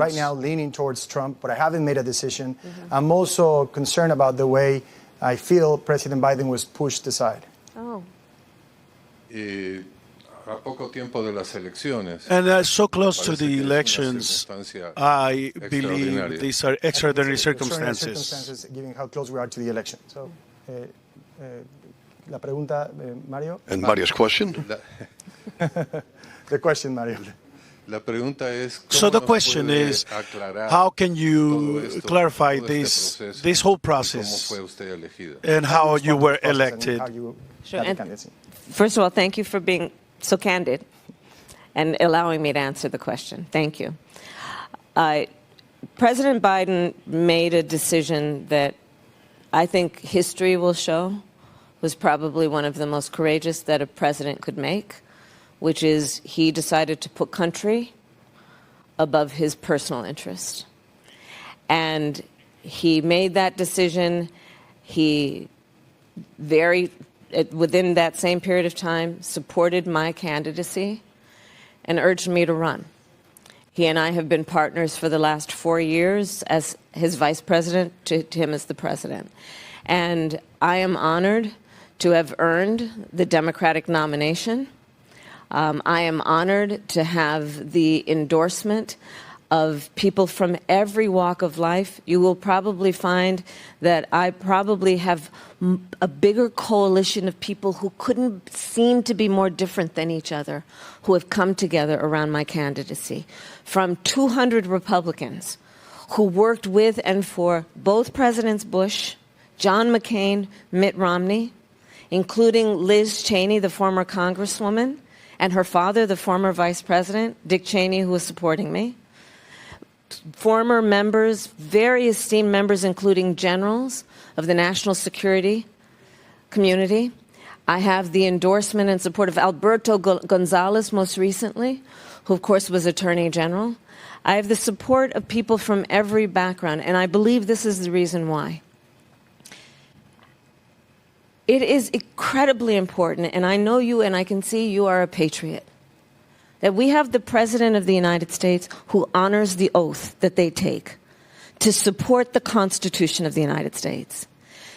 right now leaning towards Trump, but I haven't made a decision. I'm also concerned about the way I feel President Biden was pushed aside. Oh. A poco tiempo de las elecciones. And so close to the elections, I believe these are extraordinary circumstances. Given how close we are to the election. So, la pregunta, Mario. And Mario's question. The question, Mario. So the question is, how can you clarify this whole process and how you were elected? Sure. And first of all, thank you for being so candid and allowing me to answer the question. Thank you. President Biden made a decision that I think history will show was probably one of the most courageous that a president could make, which is he decided to put country above his personal interest. And he made that decision. He within that same period of time, supported my candidacy and urged me to run. He and I have been partners for the last 4 years as his vice president, to him as the president. And I am honored to have earned the Democratic nomination. I am honored to have the endorsement of people from every walk of life. You will probably find that I probably have a bigger coalition of people who couldn't seem to be more different than each other, who have come together around my candidacy. From 200 Republicans who worked with and for both Presidents Bush, John McCain, Mitt Romney, including Liz Cheney, the former Congresswoman, and her father, the former Vice President, Dick Cheney, who was supporting me. Former members, very esteemed members, including generals of the national security community. I have the endorsement and support of Alberto Gonzales, most recently, who, of course, was Attorney General. I have the support of people from every background, and I believe this is the reason why. It is incredibly important, and I know you, and I can see you are a patriot, that we have the President of the United States who honors the oath that they take to support the Constitution of the United States.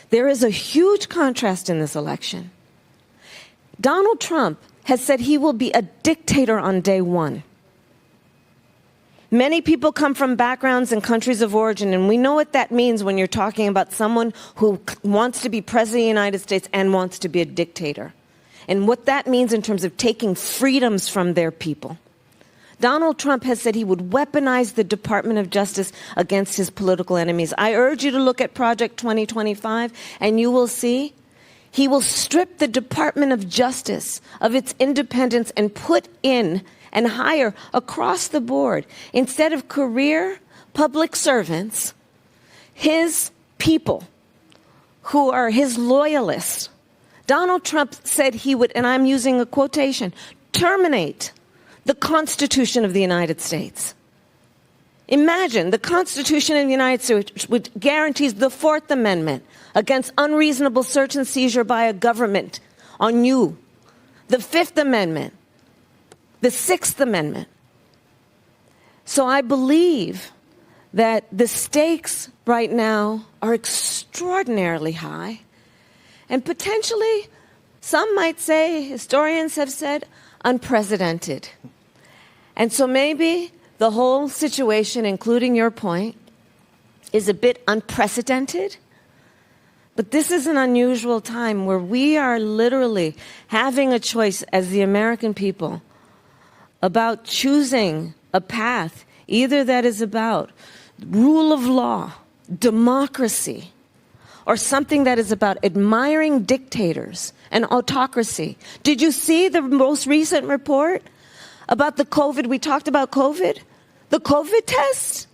There is a huge contrast in this election. Donald Trump has said he will be a dictator on day one. Many people come from backgrounds and countries of origin, and we know what that means when you're talking about someone who wants to be president of the United States and wants to be a dictator, and what that means in terms of taking freedoms from their people. Donald Trump has said he would weaponize the Department of Justice against his political enemies. I urge you to look at Project 2025, and you will see he will strip the Department of Justice of its independence and put in and hire across the board, instead of career public servants, his people who are his loyalists. Donald Trump said he would, and I'm using a quotation, terminate the Constitution of the United States. Imagine the Constitution of the United States, which guarantees the Fourth Amendment against unreasonable search and seizure by a government on you. The Fifth Amendment. The Sixth Amendment. So I believe that the stakes right now are extraordinarily high, and potentially, some might say, historians have said, unprecedented. And so maybe the whole situation, including your point, is a bit unprecedented. But this is an unusual time where we are literally having a choice as the American people about choosing a path, either that is about rule of law, democracy, or something that is about admiring dictators and autocracy. Did you see the most recent report about the COVID? We talked about COVID. The COVID test?